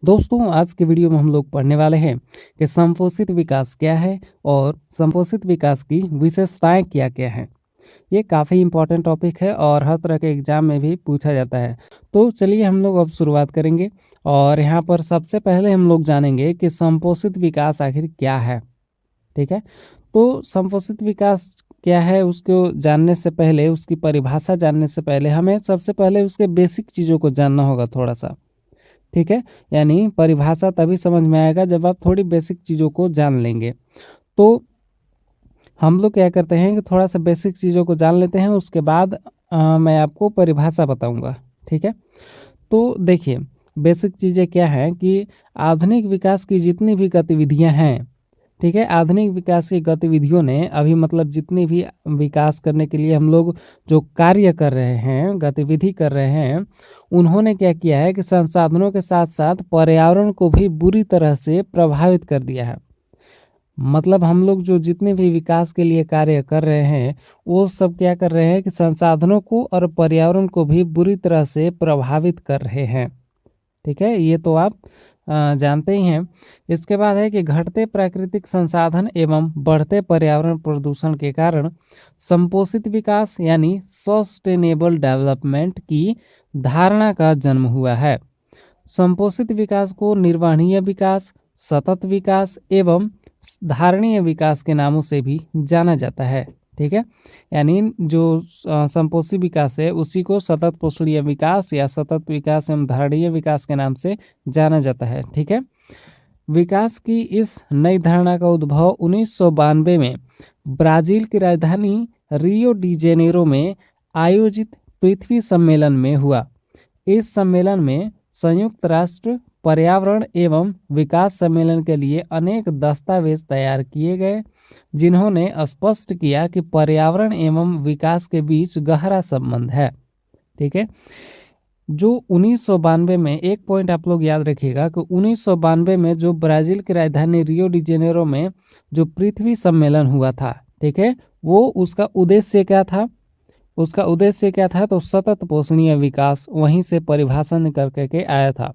दोस्तों आज के वीडियो में हम लोग पढ़ने वाले हैं कि संपोषित विकास क्या है और संपोषित विकास की विशेषताएं क्या क्या हैं। ये काफ़ी इंपॉर्टेंट टॉपिक है और हर तरह के एग्जाम में भी पूछा जाता है। तो चलिए हम लोग अब शुरुआत करेंगे और यहाँ पर सबसे पहले हम लोग जानेंगे कि संपोषित विकास आखिर क्या है। ठीक है, तो संपोषित विकास क्या है उसको जानने से पहले, उसकी परिभाषा जानने से पहले हमें सबसे पहले उसके बेसिक चीज़ों को जानना होगा थोड़ा सा। ठीक है, यानी परिभाषा तभी समझ में आएगा जब आप थोड़ी बेसिक चीज़ों को जान लेंगे। तो हम लोग क्या करते हैं कि थोड़ा सा बेसिक चीज़ों को जान लेते हैं, उसके बाद मैं आपको परिभाषा बताऊंगा। ठीक है, तो देखिए बेसिक चीज़ें क्या हैं कि आधुनिक विकास की जितनी भी गतिविधियां हैं, ठीक है, आधुनिक विकास की गतिविधियों ने अभी मतलब जितनी भी विकास करने के लिए हम लोग जो कार्य कर रहे हैं, गतिविधि कर रहे हैं, उन्होंने क्या किया है कि संसाधनों के साथ साथ पर्यावरण को भी बुरी तरह से प्रभावित कर दिया है। मतलब हम लोग जो जितने भी विकास के लिए कार्य कर रहे हैं, वो सब क्या कर रहे हैं कि संसाधनों को और पर्यावरण को भी बुरी तरह से प्रभावित कर रहे हैं। ठीक है, ये तो आप जानते ही हैं। इसके बाद है कि घटते प्राकृतिक संसाधन एवं बढ़ते पर्यावरण प्रदूषण के कारण संपोषित विकास यानी सस्टेनेबल डेवलपमेंट की धारणा का जन्म हुआ है। संपोषित विकास को निर्वहनीय विकास, सतत विकास एवं धारणीय विकास के नामों से भी जाना जाता है। ठीक है, यानी जो संपोषी विकास है उसी को सतत पोषणीय विकास या सतत विकास एवं धारणीय विकास के नाम से जाना जाता है। ठीक है, विकास की इस नई धारणा का उद्भव 1992 में ब्राजील की राजधानी रियो डी जेनेरो में आयोजित पृथ्वी सम्मेलन में हुआ। इस सम्मेलन में संयुक्त राष्ट्र पर्यावरण एवं विकास सम्मेलन के लिए अनेक दस्तावेज तैयार किए गए, जिन्होंने स्पष्ट किया कि पर्यावरण एवं विकास के बीच गहरा संबंध है। ठीक है, जो 1992 में एक पॉइंट आप लोग याद रखिएगा कि 1992 में जो ब्राजील की राजधानी रियो डी जेनेरो में जो पृथ्वी सम्मेलन हुआ था, ठीक है, वो उसका उद्देश्य क्या था? उसका उद्देश्य क्या था? तो सतत पोषणीय विकास वहीं से परिभाषा निकल के आया था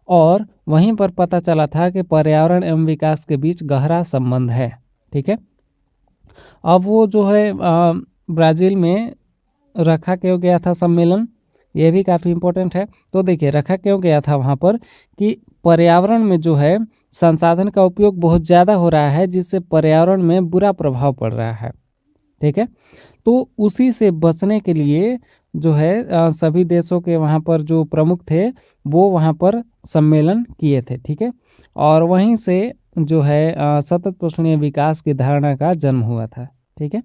और वहीं पर पता चला था कि पर्यावरण एवं विकास के बीच गहरा संबंध है। ठीक है, अब वो जो है ब्राज़ील में रखा क्यों गया था सम्मेलन, ये भी काफ़ी इम्पोर्टेंट है। तो देखिए रखा क्यों गया था वहाँ पर कि पर्यावरण में जो है संसाधन का उपयोग बहुत ज़्यादा हो रहा है, जिससे पर्यावरण में बुरा प्रभाव पड़ रहा है। ठीक है, तो उसी से बचने के लिए जो है सभी देशों के वहाँ पर जो प्रमुख थे वो वहाँ पर सम्मेलन किए थे। ठीक है, और वहीं से जो है सतत पोषणीय विकास की धारणा का जन्म हुआ था। ठीक है,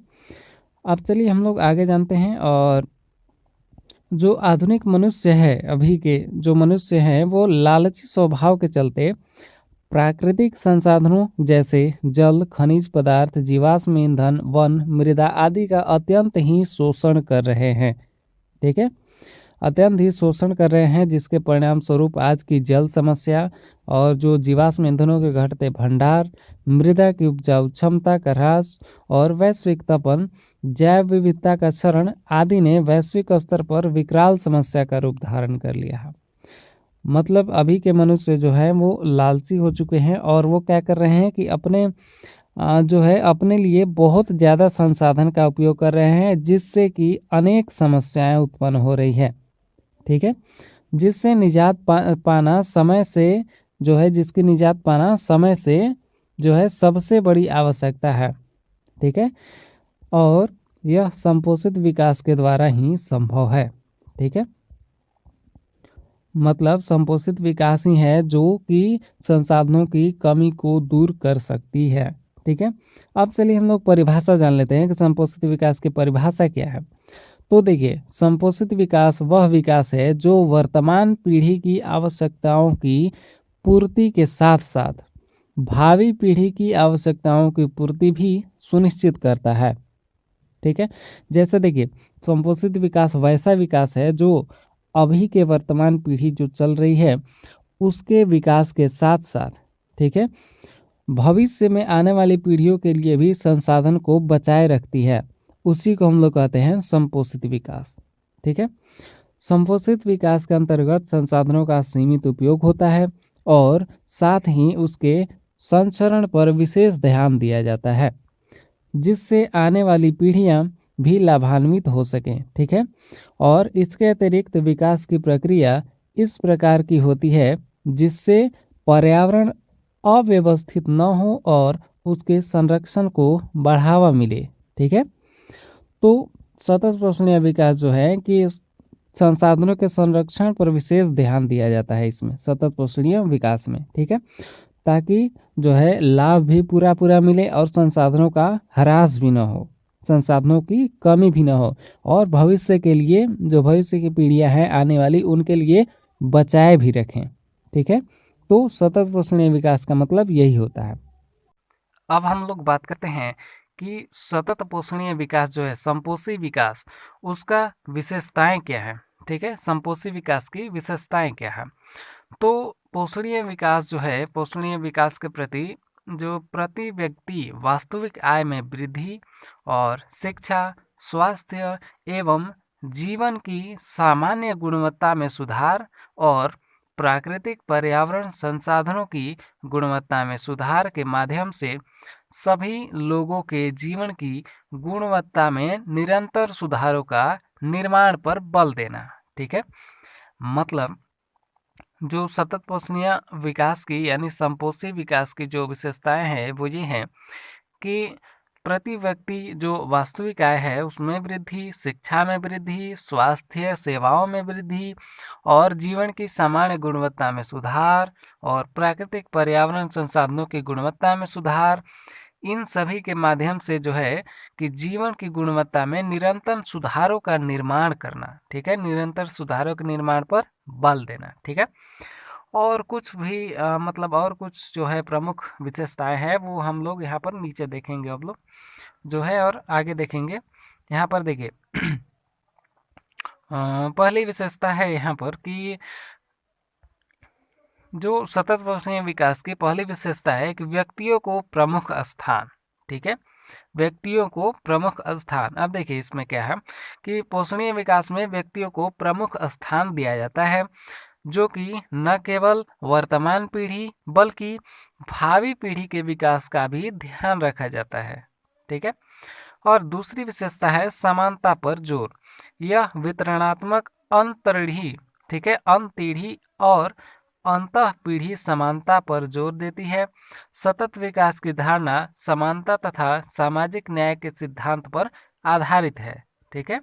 अब चलिए हम लोग आगे जानते हैं। और जो आधुनिक मनुष्य है, अभी के जो मनुष्य हैं, वो लालची स्वभाव के चलते प्राकृतिक संसाधनों जैसे जल, खनिज पदार्थ, जीवाश्म ईंधन, वन, मृदा आदि का अत्यंत ही शोषण कर रहे हैं। ठीक है, अत्यंत ही शोषण कर रहे हैं, जिसके परिणाम स्वरूप आज की जल समस्या और जो जीवाश्म ईंधनों के घटते भंडार, मृदा की उपजाऊ क्षमता का ह्रास और वैश्विक तपन, जैव विविधता का क्षरण आदि ने वैश्विक स्तर पर विकराल समस्या का रूप धारण कर लिया है। मतलब अभी के मनुष्य जो है वो लालची हो चुके हैं और वो क्या कर रहे हैं कि अपने जो है अपने लिए बहुत ज़्यादा संसाधन का उपयोग कर रहे हैं, जिससे कि अनेक समस्याएं उत्पन्न हो रही है। ठीक है, जिससे निजात पाना समय से जो है जिसकी निजात पाना समय से जो है सबसे बड़ी आवश्यकता है। ठीक है, और यह संपोषित विकास के द्वारा ही संभव है। ठीक है, मतलब संपोषित विकास ही है जो कि संसाधनों की कमी को दूर कर सकती है। ठीक है, अब चलिए हम लोग परिभाषा जान लेते हैं कि संपोषित विकास की परिभाषा क्या है। तो देखिए संपोषित विकास वह विकास है जो वर्तमान पीढ़ी की आवश्यकताओं की पूर्ति के साथ साथ भावी पीढ़ी की आवश्यकताओं की पूर्ति भी सुनिश्चित करता है। ठीक है, जैसे देखिए संपोषित विकास वैसा विकास है जो अभी के वर्तमान पीढ़ी जो चल रही है उसके विकास के साथ साथ, ठीक है, भविष्य में आने वाली पीढ़ियों के लिए भी संसाधन को बचाए रखती है। उसी को हम लोग कहते हैं संपोषित विकास। ठीक है, संपोषित विकास के अंतर्गत संसाधनों का सीमित उपयोग होता है और साथ ही उसके संचरण पर विशेष ध्यान दिया जाता है, जिससे आने वाली पीढ़ियां भी लाभान्वित हो सकें। ठीक है। और इसके अतिरिक्त विकास की प्रक्रिया इस प्रकार की होती है जिससे पर्यावरण अव्यवस्थित न हो और उसके संरक्षण को बढ़ावा मिले। ठीक है। तो सतत पोषणीय विकास जो है कि संसाधनों के संरक्षण पर विशेष ध्यान दिया जाता है इसमें सतत पोषणीय विकास में। ठीक है। ताकि जो है लाभ भी पूरा पूरा मिले और संसाधनों का ह्रास भी ना हो, संसाधनों की कमी भी ना हो, और भविष्य के लिए जो भविष्य की पीढ़ियां हैं आने वाली उनके लिए बचाए भी रखें। ठीक है। तो सतत पोषणीय विकास का मतलब यही होता है। अब हम लोग बात करते हैं कि सतत पोषणीय विकास जो है संपोषी विकास, उसका विशेषताएं क्या है। ठीक है। संपोषी विकास की विशेषताएं क्या है। तो पोषणीय विकास जो है, पोषणीय विकास के प्रति जो प्रति व्यक्ति वास्तविक आय में वृद्धि और शिक्षा, स्वास्थ्य एवं जीवन की सामान्य गुणवत्ता में सुधार और प्राकृतिक पर्यावरण संसाधनों की गुणवत्ता में सुधार के माध्यम से सभी लोगों के जीवन की गुणवत्ता में निरंतर सुधारों का निर्माण पर बल देना। ठीक है। मतलब जो सतत पोषणीय विकास की यानी संपोषी विकास की जो विशेषताएं हैं वो ये हैं कि प्रति व्यक्ति जो वास्तविक आय है उसमें वृद्धि, शिक्षा में वृद्धि, स्वास्थ्य सेवाओं में वृद्धि और जीवन की सामान्य गुणवत्ता में सुधार और प्राकृतिक पर्यावरण संसाधनों की गुणवत्ता में सुधार, इन सभी के माध्यम से जो है कि जीवन की गुणवत्ता में निरंतर सुधारों का निर्माण करना। ठीक है। निरंतर सुधारों के निर्माण पर बल देना। ठीक है। और कुछ भी मतलब और कुछ जो है प्रमुख विशेषताएं हैं वो हम लोग यहाँ पर नीचे देखेंगे अब लोग जो है और आगे देखेंगे। यहाँ पर देखिए पहली विशेषता है यहाँ पर कि जो सतत पोषणीय विकास की पहली विशेषता है कि व्यक्तियों को प्रमुख स्थान। ठीक है। व्यक्तियों को प्रमुख स्थान। अब देखिए इसमें क्या है कि पोषणीय विकास में व्यक्तियों को प्रमुख स्थान दिया जाता है, जो कि न केवल वर्तमान पीढ़ी बल्कि भावी पीढ़ी के विकास का भी ध्यान रखा जाता है। ठीक है। और दूसरी विशेषता है समानता पर जोर। यह वितरणात्मक अंतरीढ़ी, ठीक है, अंतरीढ़ी और अंतः पीढ़ी समानता पर जोर देती है। सतत विकास की धारणा समानता तथा सामाजिक न्याय के सिद्धांत पर आधारित है। ठीक है।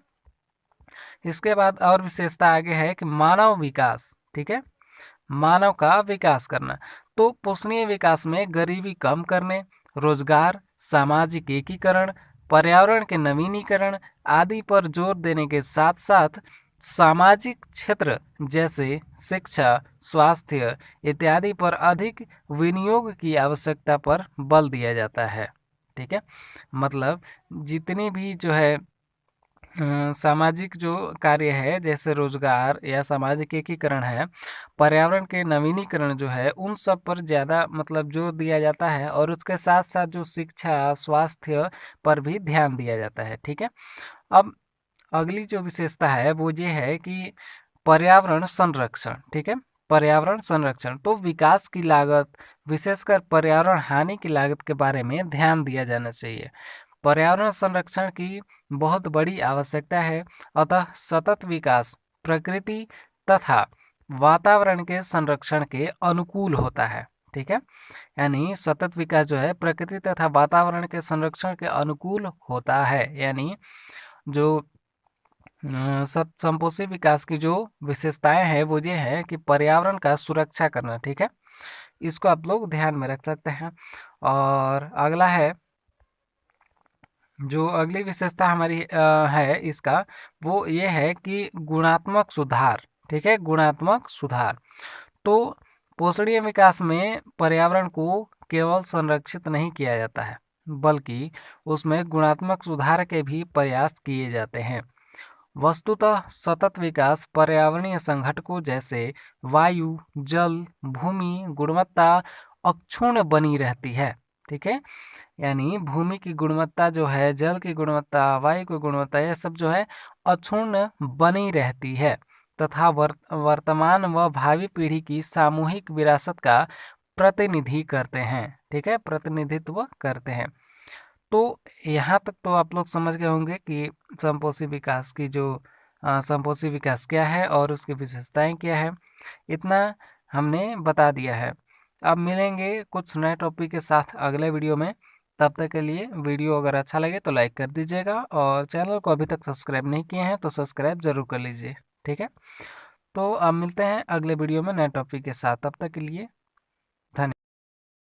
इसके बाद और विशेषता आगे है कि मानव विकास। ठीक है। मानव का विकास करना। तो पोषणीय विकास में गरीबी कम करने, रोजगार, सामाजिक एकीकरण, पर्यावरण के नवीनीकरण आदि पर जोर देने के साथ साथ सामाजिक क्षेत्र जैसे शिक्षा, स्वास्थ्य इत्यादि पर अधिक विनियोग की आवश्यकता पर बल दिया जाता है। ठीक है। मतलब जितनी भी जो है सामाजिक जो कार्य है जैसे रोजगार या सामाजिक एकीकरण है, पर्यावरण के नवीनीकरण जो है उन सब पर ज़्यादा मतलब जोर दिया जाता है और उसके साथ साथ जो शिक्षा, स्वास्थ्य पर भी ध्यान दिया जाता है। ठीक है। अब अगली जो विशेषता है वो ये है कि पर्यावरण संरक्षण। ठीक है। पर्यावरण संरक्षण। तो विकास की लागत, विशेषकर पर्यावरण हानि की लागत के बारे में ध्यान दिया जाना चाहिए। पर्यावरण संरक्षण की बहुत बड़ी आवश्यकता है, अतः सतत विकास प्रकृति तथा वातावरण के संरक्षण के अनुकूल होता है। ठीक है। यानी सतत विकास जो है प्रकृति तथा वातावरण के संरक्षण के अनुकूल होता है। यानी जो संपोषी विकास की जो विशेषताएं हैं वो ये है कि पर्यावरण का सुरक्षा करना। ठीक है। इसको आप लोग ध्यान में रख सकते हैं। और अगला है जो अगली विशेषता हमारी है इसका वो ये है कि गुणात्मक सुधार। ठीक है। गुणात्मक सुधार। तो पोषणीय विकास में पर्यावरण को केवल संरक्षित नहीं किया जाता है बल्कि उसमें गुणात्मक सुधार के भी प्रयास किए जाते हैं। वस्तुतः सतत विकास पर्यावरणीय संघटकों जैसे वायु, जल, भूमि गुणवत्ता अक्षुण्ण बनी रहती है। ठीक है। यानी भूमि की गुणवत्ता जो है, जल की गुणवत्ता, वायु की गुणवत्ता, यह सब जो है अक्षुण्ण बनी रहती है तथा वर्तमान व भावी पीढ़ी की सामूहिक विरासत का प्रतिनिधि करते हैं। ठीक है, प्रतिनिधित्व करते हैं। तो यहाँ तक तो आप लोग समझ गए होंगे कि संपोषी विकास की जो संपोषी विकास क्या है और उसकी विशेषताएं क्या है, इतना हमने बता दिया है। अब मिलेंगे कुछ नए टॉपिक के साथ अगले वीडियो में। तब तक के लिए वीडियो अगर अच्छा लगे तो लाइक कर दीजिएगा और चैनल को अभी तक सब्सक्राइब नहीं किए हैं तो सब्सक्राइब ज़रूर कर लीजिए। ठीक है, तो अब मिलते हैं अगले वीडियो में नए टॉपिक के साथ। तब तक के लिए